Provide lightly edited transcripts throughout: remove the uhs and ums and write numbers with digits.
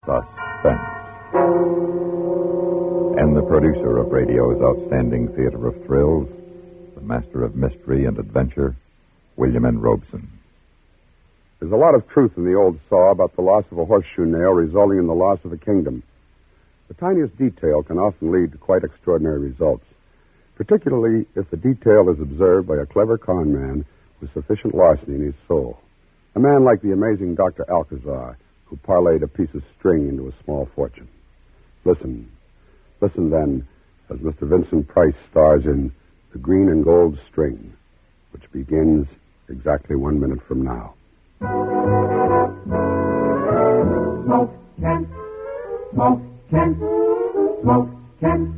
Suspense. And the producer of radio's outstanding theater of thrills, the master of mystery and adventure, William N. Robeson. There's a lot of truth in the old saw about the loss of a horseshoe nail resulting in the loss of a kingdom. The tiniest detail can often lead to quite extraordinary results, particularly if the detail is observed by a clever con man with sufficient larceny in his soul. A man like the amazing Dr. Alcazar, who parlayed a piece of string into a small fortune. Listen then, as Mr. Vincent Price stars in The Green and Gold String, which begins exactly 1 minute from now. Smoke Kent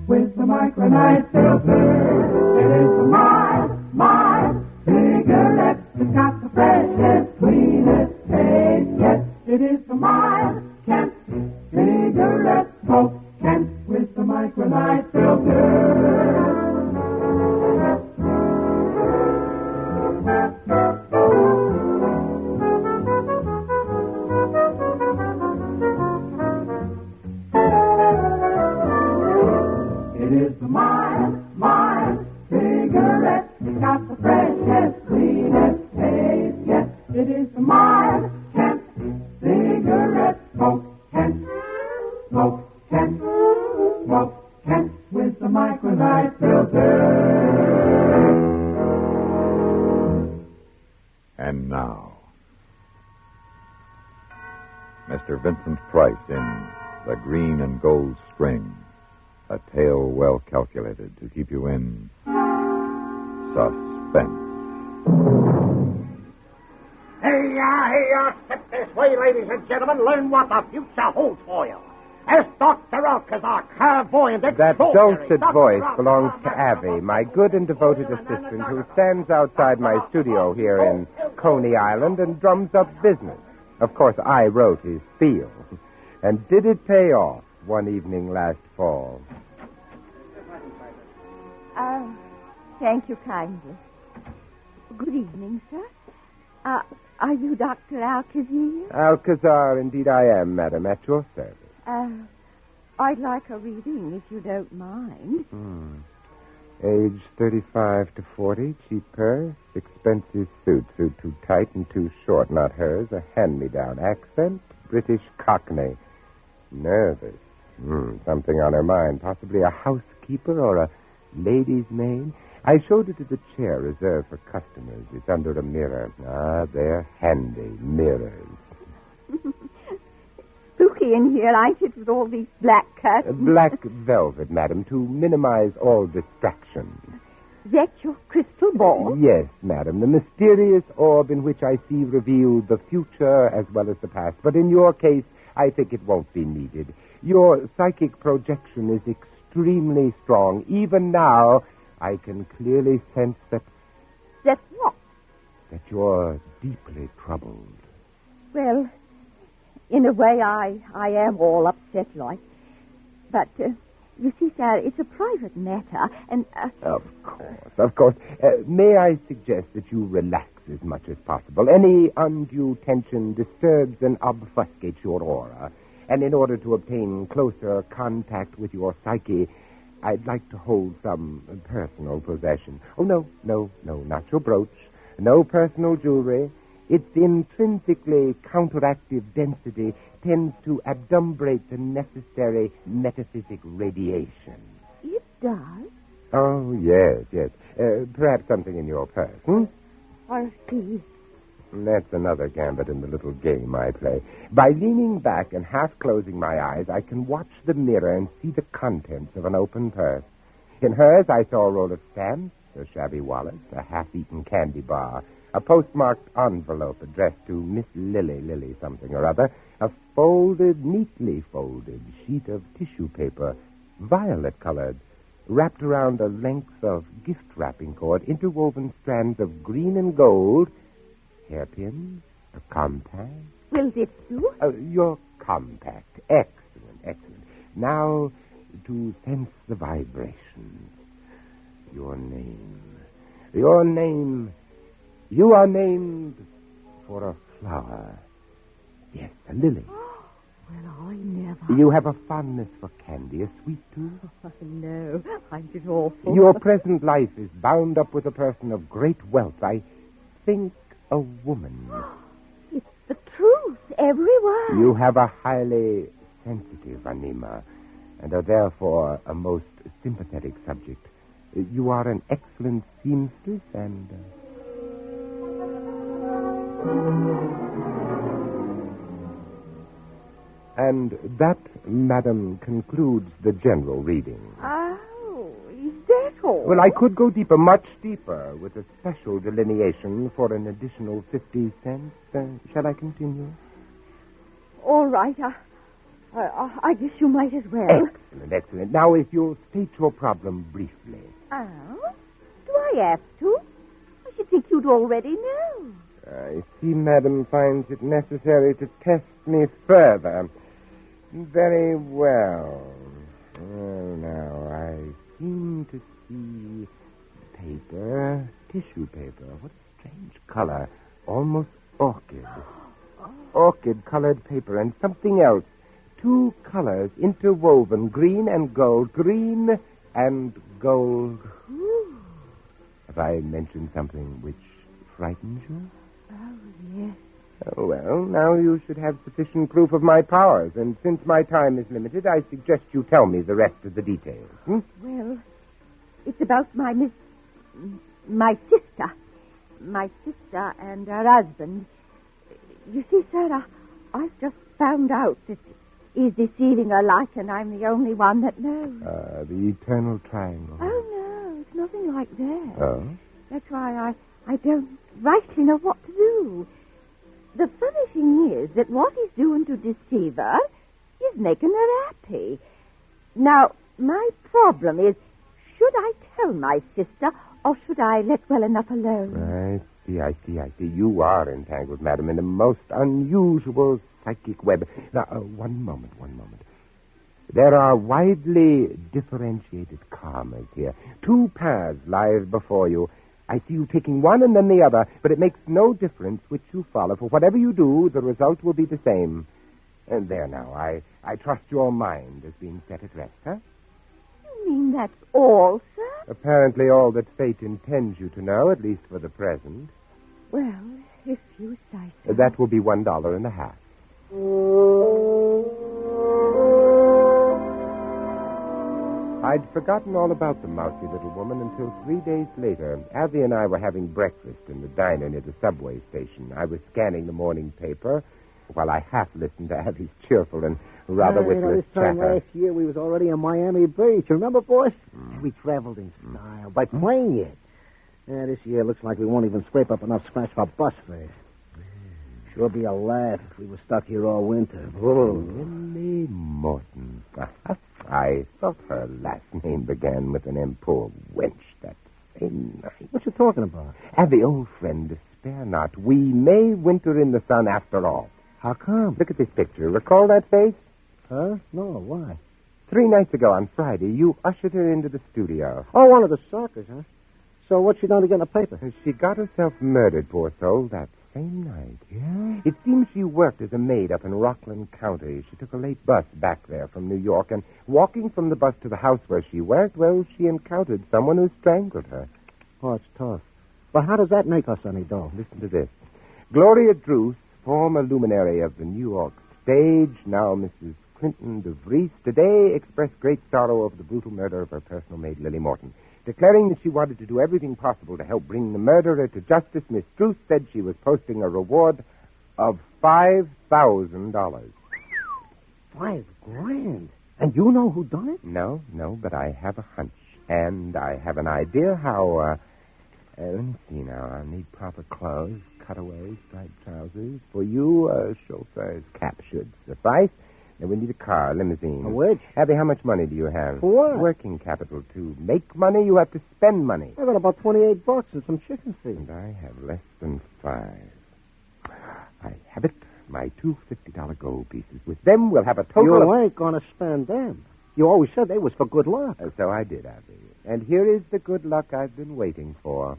with the micronite filter. It is my cigarette. It's got the freshest, cleanest taste. Yes, it is the my Kent cigarette. Smoke Kent with the micronite filter. It is the my cigarette. It's got the freshest, cleanest taste. Yes, it is the my Kent cigarette. Smoke Kent with the micronite filter. And now, Mr. Vincent Price in The Green and Gold String, a tale well calculated to keep you in suspense. Hey, step this way, ladies and gentlemen. Learn what the future holds for you. As Dr. Alcazar, clairvoyant, That dulcet voice belongs to Abby, my good and devoted assistant, who stands outside my studio here in Coney Island and drums up business. Of course, I wrote his spiel. And did it pay off one evening last fall? Thank you kindly. Good evening, sir. Are you Dr. Alcazar? Alcazar, indeed I am, madam, at your service. I'd like a reading, if you don't mind. Age 35 to 40, cheap purse, expensive suit too tight and too short, not hers, a hand-me-down accent, British Cockney. Nervous. Something on her mind, possibly a housekeeper or a lady's maid. I showed her to the chair reserved for customers. It's under a mirror. They're handy mirrors. Spooky in here, ain't it, with all these black curtains? Black velvet, madam, to minimize all distractions. That your crystal ball? Yes, madam, the mysterious orb in which I see revealed the future as well as the past. But in your case, I think it won't be needed. Your psychic projection is extremely strong. Even now, I can clearly sense that... That what? That you're deeply troubled. Well, in a way, I am all upset like. But, you see, sir, it's a private matter, and... Of course. May I suggest that you relax as much as possible? Any undue tension disturbs and obfuscates your aura. And in order to obtain closer contact with your psyche, I'd like to hold some personal possession. Oh, no, not your brooch. No personal jewelry. Its intrinsically counteractive density tends to adumbrate the necessary metaphysic radiation. It does? Oh, yes. Perhaps something in your purse, I see. That's another gambit in the little game I play. By leaning back and half closing my eyes, I can watch the mirror and see the contents of an open purse. In hers, I saw a roll of stamps, a shabby wallet, a half-eaten candy bar, a postmarked envelope addressed to Miss Lily something or other, a neatly folded sheet of tissue paper, violet-colored, wrapped around a length of gift-wrapping cord, interwoven strands of green and gold, hairpins, a compact. Will this do? Your compact. Excellent. Now, to sense the vibrations. Your name. You are named for a flower. Yes, a lily. Well, I You have a fondness for candy, a sweet tooth? Oh, no, I'm just awful. Your present life is bound up with a person of great wealth. I think a woman. It's the truth, every word. You have a highly sensitive anima, and are therefore a most sympathetic subject. You are an excellent seamstress and... And that, madam, concludes the general reading. Oh, is that all? Well, I could go deeper, much deeper, with a special delineation for an additional 50 cents. Shall I continue? All right, I guess you might as well. Excellent, excellent. Now, if you'll state your problem briefly. Oh? Do I have to? I should think you'd already know. I see madam finds it necessary to test me further. Very well. Well, now, I seem to see paper, tissue paper. What a strange color. Almost orchid. Orchid-colored paper and something else. Two colors interwoven, green and gold. Green and gold. Ooh. Have I mentioned something which frightens you? Oh, yes. Oh, well, now you should have sufficient proof of my powers, and since my time is limited, I suggest you tell me the rest of the details. Well, it's about my sister. My sister and her husband. You see, sir, I've just found out that he's deceiving her like, and I'm the only one that knows. The eternal triangle. Oh, no, it's nothing like that. Oh? That's why I don't rightly know what to do. The funny thing is that what he's doing to deceive her is making her happy. Now, my problem is, should I tell my sister, or should I let well enough alone? I see. You are entangled, madam, in a most unusual psychic web. Now, one moment. There are widely differentiated karmas here. Two paths lie before you. I see you taking one and then the other, but it makes no difference which you follow. For whatever you do, the result will be the same. And there now, I trust your mind is being set at rest, huh? You mean that's all, sir? Apparently all that fate intends you to know, at least for the present. Well, if you say so. That will be $1.50. I'd forgotten all about the mousy little woman until 3 days later. Abby and I were having breakfast in the diner near the subway station. I was scanning the morning paper while I half listened to Abby's cheerful and rather witless This time chatter. last year, we was already in Miami Beach. Remember, boss? We traveled in style by plane yet. This year looks like we won't even scrape up enough scratch for bus fare. Sure be a laugh if we were stuck here all winter. Lily Morton. I thought her last name began with an M. Poor wench that same night. What you talking about? Abby, old friend, despair not. We may winter in the sun after all. How come? Look at this picture. Recall that face? Huh? No, why? 3 nights ago on Friday, you ushered her into the studio. Oh, one of the suckers, huh? So what's she done to get in the paper? She got herself murdered, poor soul, that same night. Yeah? It seems she worked as a maid up in Rockland County. She took a late bus back there from New York, and walking from the bus to the house where she worked, well, she encountered someone who strangled her. Oh, it's tough. But how does that make us any dough? Listen to this. Gloria Druce, former luminary of the New York stage, now Mrs. Clinton DeVries, today expressed great sorrow over the brutal murder of her personal maid, Lily Morton. Declaring that she wanted to do everything possible to help bring the murderer to justice, Miss Druce said she was posting a reward of $5,000. $5,000? And you know who done it? No, but I have a hunch. And I have an idea how, let me see now. I'll need proper clothes, cutaways, striped trousers. For you, a chauffeur's cap should suffice. And we need a car, limousine. A which? Abby, how much money do you have? For what? Working capital. To make money, you have to spend money. I got about $28 and some chicken feed. And I have less than 5. I have it. My two $50 gold pieces. With them, we'll have a total You of... ain't gonna spend them. You always said they was for good luck. So I did, Abby. And here is the good luck I've been waiting for.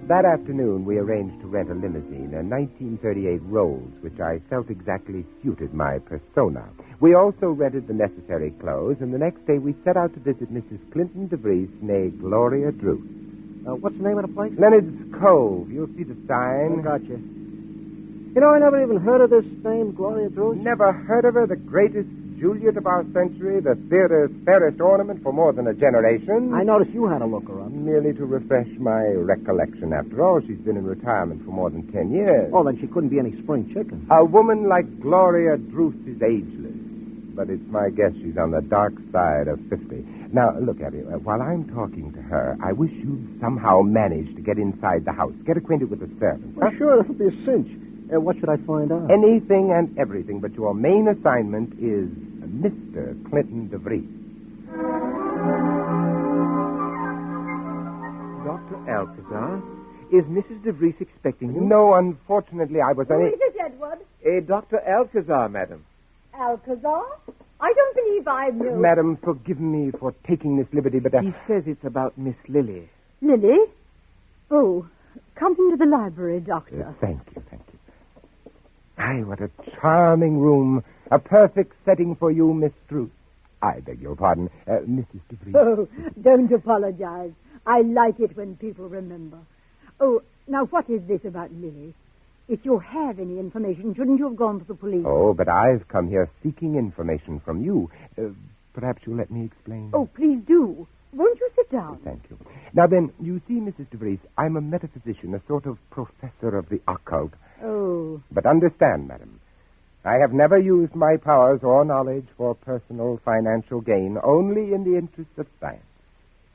That afternoon, we arranged to rent a limousine, a 1938 Rolls, which I felt exactly suited my persona. We also rented the necessary clothes, and the next day we set out to visit Mrs. Clinton DeVries, née Gloria Druce. What's the name of the place? Leonard's Cove. You'll see the sign. I gotcha. You know, I never even heard of this name, Gloria Druce. Never heard of her, the greatest Juliet of our century, the theater's fairest ornament for more than a generation. I noticed you had to look her up. Merely to refresh my recollection. After all, she's been in retirement for more than 10 years. Oh, then she couldn't be any spring chicken. A woman like Gloria Druce is ageless. But it's my guess she's on the dark side of 50. Now, look, Abby, while I'm talking to her, I wish you'd somehow manage to get inside the house. Get acquainted with the servants. Well, sure, that'll be a cinch. What should I find out? Anything and everything, but your main assignment is Mr. Clinton DeVries. Dr. Alcazar, is Mrs. DeVries expecting you? No, unfortunately, I was Who is it, Edward? Dr. Alcazar, madam. Alcazar? I don't believe I know. Madam, forgive me for taking this liberty, but... He says it's about Miss Lily. Lily? Oh, come into the library, Doctor. Thank you. Aye, what a charming room. A perfect setting for you, Miss Druce. I beg your pardon, Mrs. DeVries. Oh, don't apologize. I like it when people remember. Oh, now what is this about Lily? If you have any information, shouldn't you have gone to the police? Oh, but I've come here seeking information from you. Perhaps you'll let me explain. Oh, please do. Won't you sit down? Thank you. Now then, you see, Mrs. DeVries, I'm a metaphysician, a sort of professor of the occult. Oh. But understand, madam, I have never used my powers or knowledge for personal financial gain, only in the interests of science.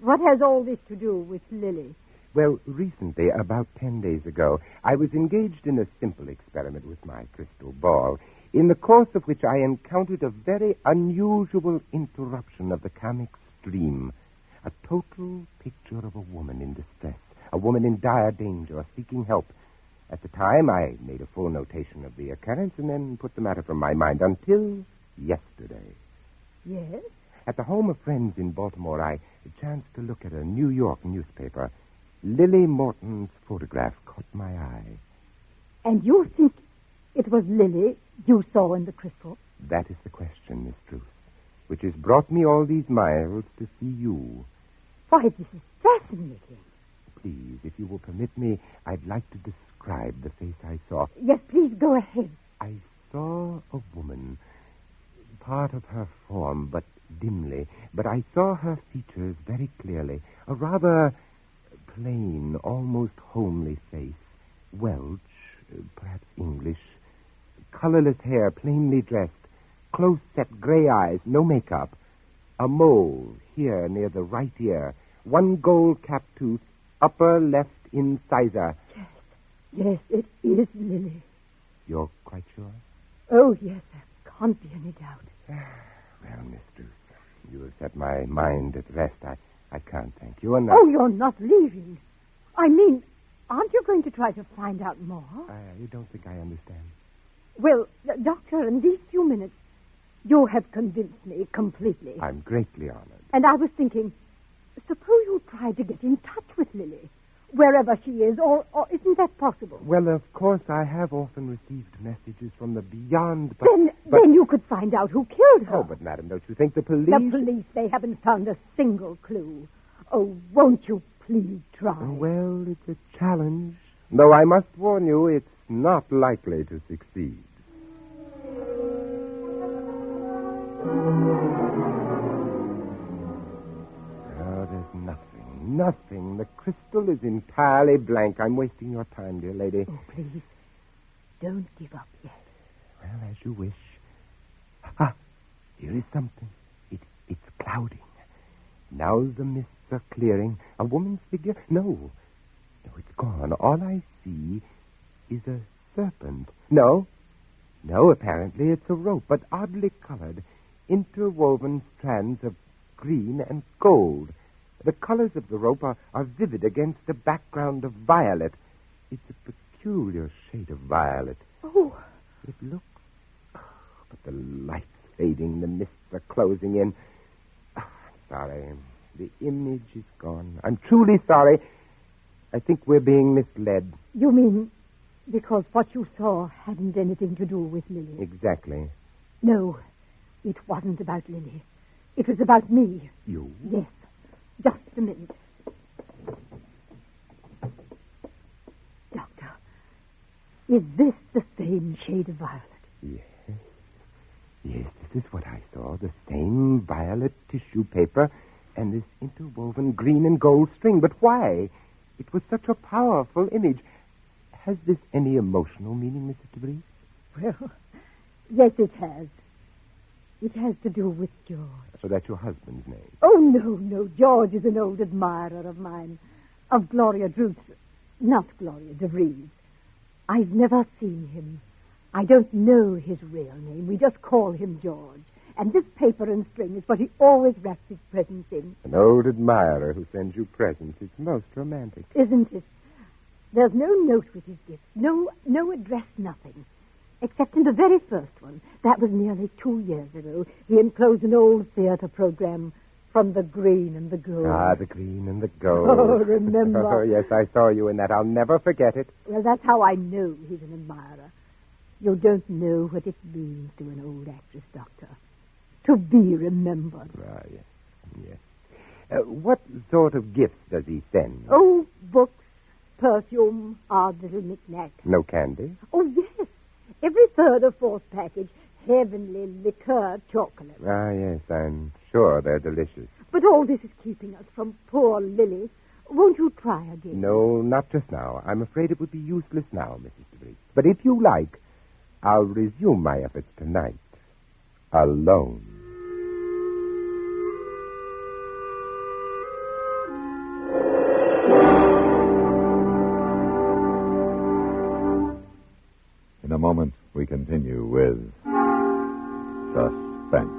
What has all this to do with Lily? Well, recently, about 10 days ago, I was engaged in a simple experiment with my crystal ball, in the course of which I encountered a very unusual interruption of the comic stream. A total picture of a woman in distress, a woman in dire danger, seeking help. At the time, I made a full notation of the occurrence and then put the matter from my mind until yesterday. Yes? At the home of friends in Baltimore, I chanced to look at a New York newspaper. Lily Morton's photograph caught my eye. And you think it was Lily you saw in the crystal? That is the question, Miss Druce, which has brought me all these miles to see you. Why, this is fascinating. Please, if you will permit me, I'd like to describe the face I saw. Yes, please go ahead. I saw a woman, part of her form, but dimly. But I saw her features very clearly. A rather plain, almost homely face. Welsh, perhaps English. Colorless hair, plainly dressed. Close-set gray eyes, no makeup. A mole here near the right ear. One gold-capped tooth, upper left incisor. Yes, it is Lily. You're quite sure? Oh, yes, there can't be any doubt. Well, Miss Druce, you have set my mind at rest. I can't thank you enough. Oh, you're not leaving. I mean, aren't you going to try to find out more? I don't think I understand. Well, Doctor, in these few minutes, you have convinced me completely. I'm greatly honored. And I was thinking, suppose you try to get in touch with Lily, wherever she is, or isn't that possible? Well, of course, I have often received messages from the beyond, but... Then you could find out who killed her. Oh, but, madam, don't you think the police... The police, they haven't found a single clue. Oh, won't you please try? Well, it's a challenge. Though I must warn you, it's not likely to succeed. Oh, there's nothing. The crystal is entirely blank. I'm wasting your time, dear lady. Oh, please, don't give up yet. Well, as you wish. Here is something. It's clouding. Now the mists are clearing. A woman's figure? No, it's gone. All I see is a serpent. No, apparently it's a rope, but oddly colored. Interwoven strands of green and gold. The colors of the rope are vivid against a background of violet. It's a peculiar shade of violet. Oh. It looks... but the light's fading. The mists are closing in. I'm sorry. The image is gone. I'm truly sorry. I think we're being misled. You mean because what you saw hadn't anything to do with Lily? Exactly. No, it wasn't about Lily. It was about me. You? Yes. Just a minute. Doctor, is this the same shade of violet? Yes. Yes, this is what I saw. The same violet tissue paper and this interwoven green and gold string. But why? It was such a powerful image. Has this any emotional meaning, Mrs. DeVries? Well, yes, it has. It has to do with George. So that's your husband's name? Oh, no. George is an old admirer of mine. Of Gloria Druce. Not Gloria DeVries. I've never seen him. I don't know his real name. We just call him George. And this paper and string is what he always wraps his presents in. An old admirer who sends you presents. It's most romantic. Isn't it? There's no note with his gift. No address, nothing. Except in the very first one. That was nearly 2 years ago. He enclosed an old theater program from the green and the gold. Ah, the green and the gold. Oh, remember? Oh, yes, I saw you in that. I'll never forget it. Well, that's how I know he's an admirer. You don't know what it means to an old actress, Doctor. To be remembered. Ah, yes. What sort of gifts does he send? Oh, books, perfume, odd little knickknacks. No candy? Oh, yes. Every third or fourth package, heavenly liqueur chocolate. Ah, yes, I'm sure they're delicious. But all this is keeping us from poor Lily. Won't you try again? No, not just now. I'm afraid it would be useless now, Mrs. DeVries. But if you like, I'll resume my efforts tonight. Alone. In a moment, we continue with Suspense.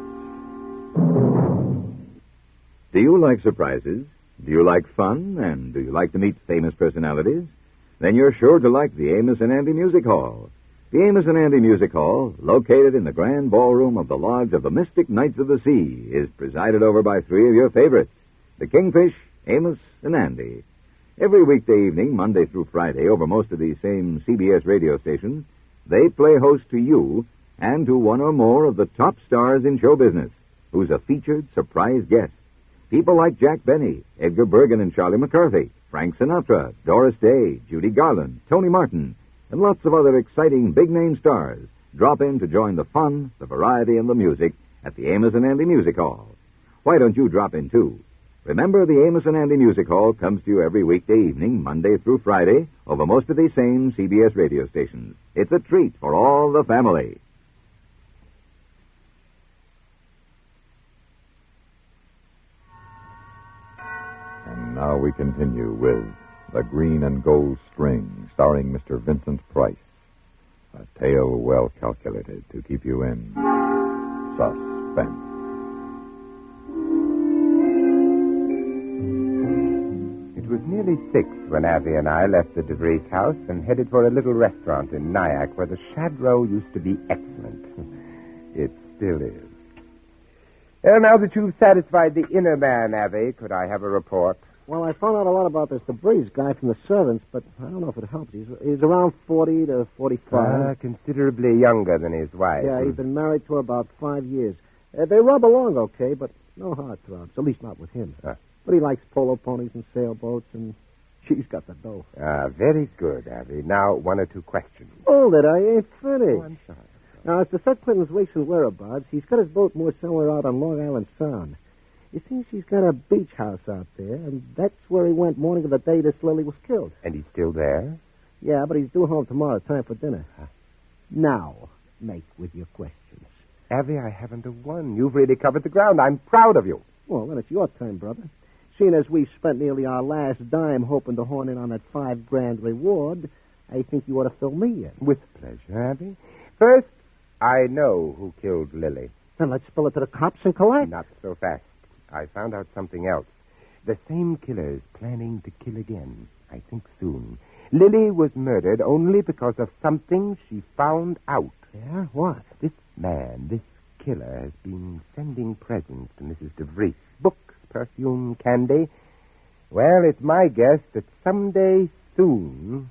Do you like surprises? Do you like fun? And do you like to meet famous personalities? Then you're sure to like the Amos and Andy Music Hall. The Amos and Andy Music Hall, located in the grand ballroom of the Lodge of the Mystic Knights of the Sea, is presided over by three of your favorites, the Kingfish, Amos, and Andy. Every weekday evening, Monday through Friday, over most of these same CBS radio stations, they play host to you and to one or more of the top stars in show business, who's a featured surprise guest. People like Jack Benny, Edgar Bergen and Charlie McCarthy, Frank Sinatra, Doris Day, Judy Garland, Tony Martin, and lots of other exciting big-name stars drop in to join the fun, the variety, and the music at the Amos and Andy Music Hall. Why don't you drop in, too? Remember, the Amos and Andy Music Hall comes to you every weekday evening, Monday through Friday, over most of these same CBS radio stations. It's a treat for all the family. And now we continue with The Green and Gold String, starring Mr. Vincent Price. A tale well calculated to keep you in suspense. It was nearly 6 when Abby and I left the DeVries house and headed for a little restaurant in Nyack where the Shadrow used to be excellent. It still is. Well, now that you've satisfied the inner man, Abby, could I have a report? Well, I found out a lot about this DeVries guy from the servants, but I don't know if it helps. He's around 40 to 45. Considerably younger than his wife. Yeah, he's been married to her about 5 years. They rub along okay, but no heartthrobs, at least not with him. But he likes polo ponies and sailboats, and she's got the dough. Very good, Abby. Now, 1 or 2 questions. Hold it, I ain't finished. Oh, I'm sorry. Now, as to Seth Clinton's recent whereabouts, he's got his boat moored somewhere out on Long Island Sound. You see, she's got a beach house out there, and that's where he went morning of the day this Lily was killed. And he's still there? Yeah, but he's due home tomorrow, time for dinner. Now, make with your questions. Abby, I haven't a one. You've really covered the ground. I'm proud of you. Well, then it's your turn, brother. Seeing as we've spent nearly our last dime hoping to horn in on that $5,000 reward, I think you ought to fill me in. With pleasure, Abby. First, I know who killed Lily. Then let's spill it to the cops and collect. Not so fast. I found out something else. The same killer is planning to kill again, I think soon. Lily was murdered only because of something she found out. Yeah? What? This man, this killer, has been sending presents to Mrs. DeVries. Books, perfume, candy. Well, it's my guess that someday soon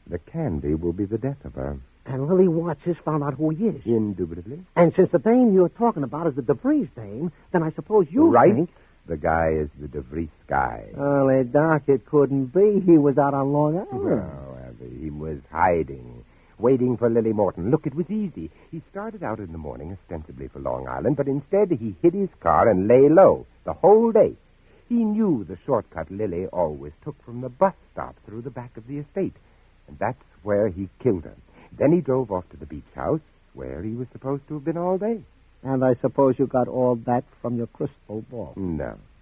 the candy will be the death of her. And Lily Watts has found out who he is. Indubitably. And since the dame you're talking about is the DeVries dame, then I suppose you think... The guy is the DeVries guy. Only, Doc, it couldn't be. He was out on Long Island. No, he was hiding, waiting for Lily Morton. Look, it was easy. He started out in the morning ostensibly for Long Island, but instead he hid his car and lay low the whole day. He knew the shortcut Lily always took from the bus stop through the back of the estate, and that's where he killed her. Then he drove off to the beach house, where he was supposed to have been all day. And I suppose you got all that from your crystal ball.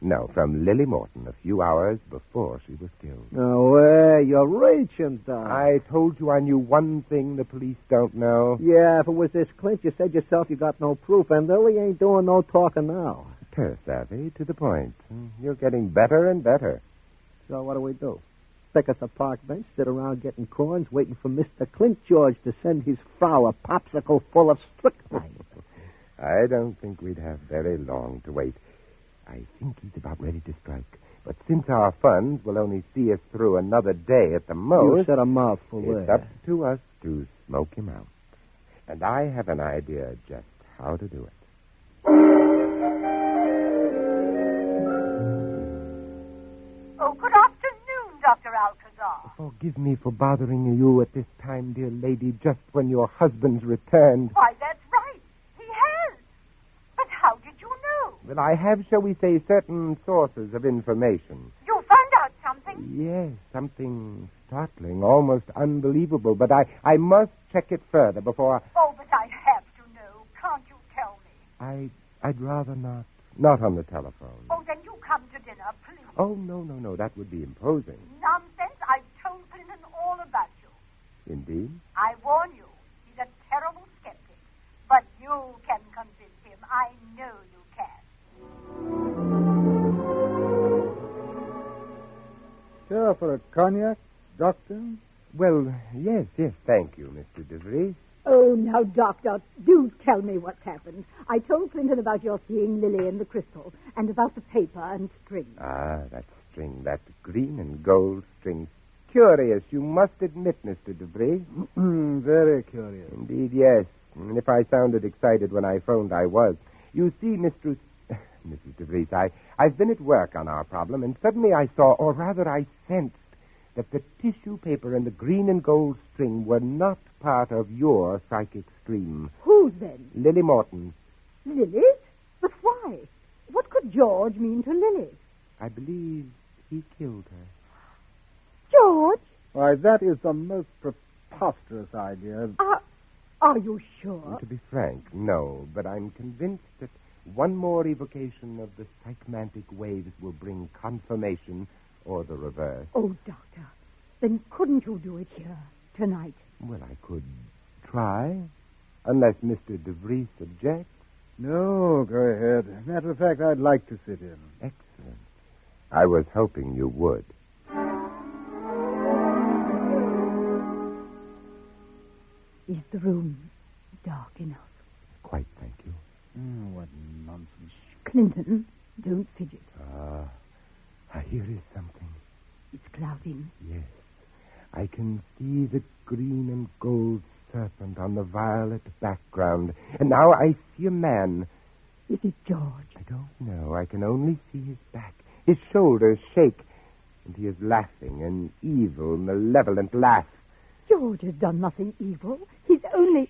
No, from Lily Morton a few hours before she was killed. No way, you're reaching, Doc. I told you I knew one thing the police don't know. Yeah, if it was this Clint, you said yourself you got no proof, and Lily ain't doing no talking now. Purr, Savvy, to the point. You're getting better and better. So what do? Pick us a park bench, sit around getting corns, waiting for Mr. Clint George to send his frau a popsicle full of strychnine. I don't think we'd have very long to wait. I think he's about ready to strike. But since our funds will only see us through another day at the most... You said a mouthful it's there. up to us to smoke him out. And I have an idea just how to do it. Oh, good afternoon, Dr. Alcazar. Forgive me for bothering you at this time, dear lady, just when your husband's returned. Why, that's right. He has. But how did you know? Well, I have, shall we say, certain sources of information. You found out something? Yes, something startling, almost unbelievable. But I must check it further before... Oh, but I have to know. Can't you tell me? I'd rather not. Not on the telephone. Oh, then you come to dinner, please. Oh, no. That would be imposing. Nonsense. I've told Clinton all about you. Indeed? I warn you. He's a terrible skeptic. But you can convince him. I know you can. Care for a cognac, Doctor? Well, yes, thank you, Mr. DeVries. Oh, now, Doctor, do tell me what's happened. I told Clinton about your seeing Lily in the crystal and about the paper and string. Ah, that string, that green and gold string. Curious, you must admit, Mr. DeVries. Very curious. Indeed, yes. And if I sounded excited when I phoned, I was. You see, Mrs. DeVries, I've been at work on our problem, and suddenly I saw, or rather I sensed, that the tissue paper and the green and gold string were not part of your psychic stream. Whose then? Lily Morton's. Lily's? But why? What could George mean to Lily? I believe he killed her. George? Why, that is the most preposterous idea. Are you sure? To be frank, no, but I'm convinced that one more evocation of the psychmantic waves will bring confirmation or the reverse. Oh, Doctor, then couldn't you do it here, tonight? Well, I could try, unless Mr. DeVries objects. No, go ahead. Matter of fact, I'd like to sit in. Excellent. I was hoping you would. Is the room dark enough? Quite, thank you. What nonsense. Clinton, don't fidget. Here is something. It's clouding. Yes. I can see the green and gold serpent on the violet background. And now I see a man. Is it George? I don't know. I can only see his back. His shoulders shake. And he is laughing, an evil, malevolent laugh. George has done nothing evil. He's only...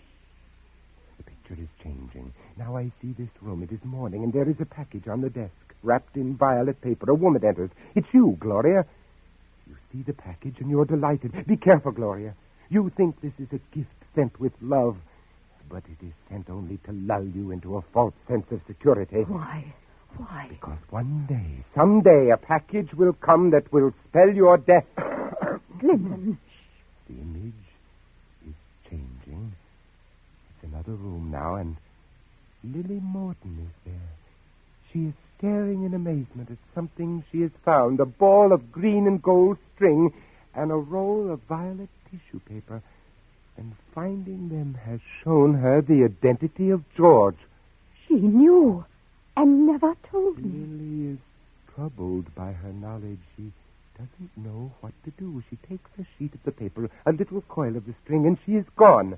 The picture is changing. Now I see this room. It is morning, and there is a package on the desk, wrapped in violet paper. A woman enters. It's you, Gloria. You see the package, and you're delighted. Be careful, Gloria. You think this is a gift sent with love, but it is sent only to lull you into a false sense of security. Why? Because one day, someday, a package will come that will spell your death. Clinton. The image is changing. It's another room now, and Lily Morton is there. She is staring in amazement at something she has found, a ball of green and gold string and a roll of violet tissue paper. And finding them has shown her the identity of George. She knew and never told me. Lily is troubled by her knowledge. She doesn't know what to do. She takes a sheet of the paper, a little coil of the string, and she is gone.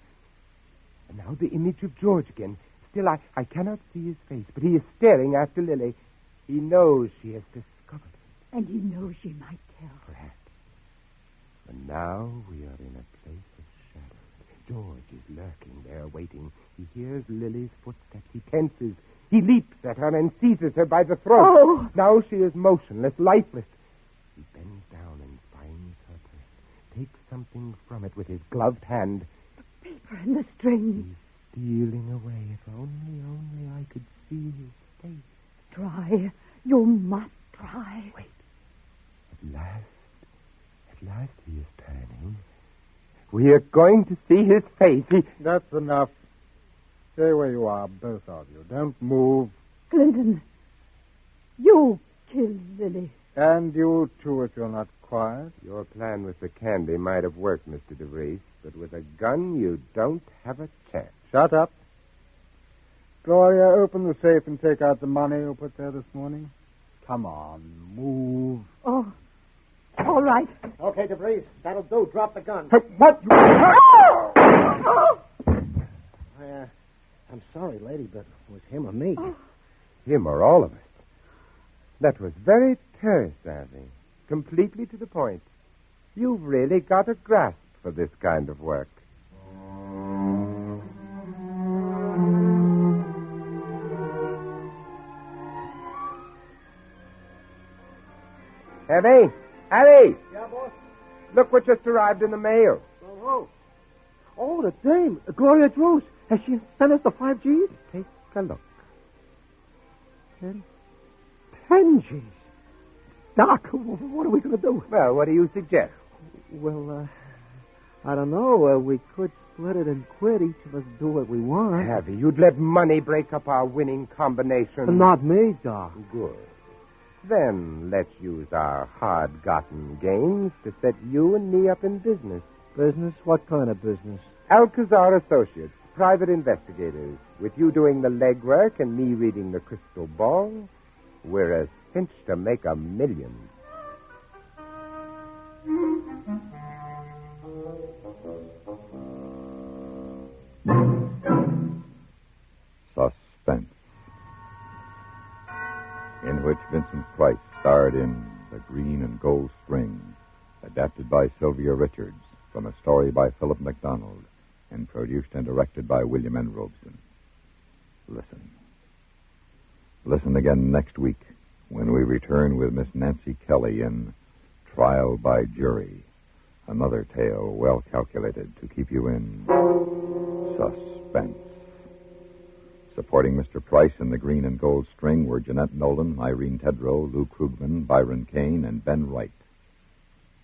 And now the image of George again. Still, I cannot see his face, but he is staring after Lily. He knows she has discovered him. And he knows she might tell. Perhaps. And now we are in a place of shadow. George is lurking there, waiting. He hears Lily's footsteps. He tenses. He leaps at her and seizes her by the throat. Oh! Now she is motionless, lifeless. He bends down and finds her purse. Takes something from it with his gloved hand. The paper and the string. He's stealing away. If only I could see his face. Try. You must try. Wait. At last he is turning. We are going to see his face. That's enough. Stay where you are, both of you. Don't move. Clinton, you killed Lily. And you, too, if you're not quiet. Your plan with the candy might have worked, Mr. DeVries, but with a gun, you don't have a chance. Shut up. Gloria, open the safe and take out the money you put there this morning. Come on, move. Oh, all right. Okay, DeVries, that'll do. Drop the gun. What? I'm sorry, lady, but it was him or me. Oh. Him or all of us. That was very terse, Abby. Completely to the point. You've really got a grasp for this kind of work. Abby! Abby! Yeah, boss? Look what just arrived in the mail. Oh, the dame, Gloria Drews. Has she sent us the 5 Gs? Take a look. 10 Gs. Doc, what are we going to do? Well, what do you suggest? Well, I don't know. We could split it and quit. Each of us do what we want. Abby, you'd let money break up our winning combination. Not me, Doc. Good. Then let's use our hard-gotten gains to set you and me up in business. Business? What kind of business? Alcazar Associates, private investigators. With you doing the legwork and me reading the crystal ball, we're a cinch to make $1 million. Suspense, in which Vincent Price starred in The Green and Gold String, adapted by Sylvia Richards from a story by Philip MacDonald, and produced and directed by William N. Robeson. Listen. Listen again next week when we return with Miss Nancy Kelly in Trial by Jury, another tale well calculated to keep you in suspense. Supporting Mr. Price in The Green and Gold String were Jeanette Nolan, Irene Tedrow, Lou Krugman, Byron Kane, and Ben Wright.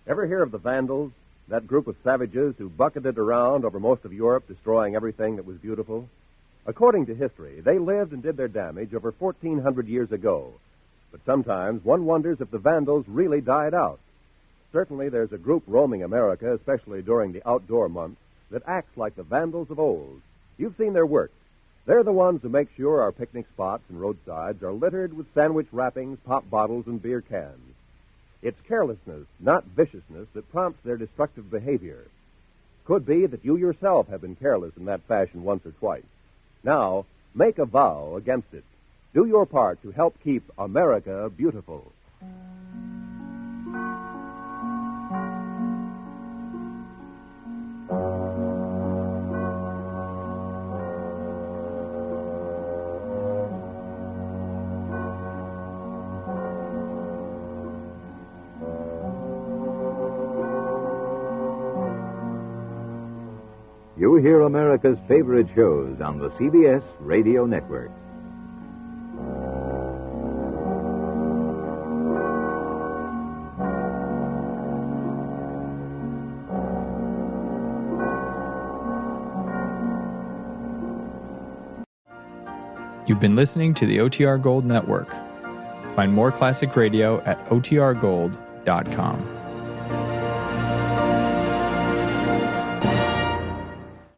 Ever hear of the Vandals? That group of savages who bucketed around over most of Europe, destroying everything that was beautiful? According to history, they lived and did their damage over 1,400 years ago. But sometimes one wonders if the Vandals really died out. Certainly there's a group roaming America, especially during the outdoor months, that acts like the Vandals of old. You've seen their work. They're the ones who make sure our picnic spots and roadsides are littered with sandwich wrappings, pop bottles, and beer cans. It's carelessness, not viciousness, that prompts their destructive behavior. Could be that you yourself have been careless in that fashion once or twice. Now, make a vow against it. Do your part to help keep America beautiful. You hear America's favorite shows on the CBS Radio Network. You've been listening to the OTR Gold Network. Find more classic radio at otrgold.com.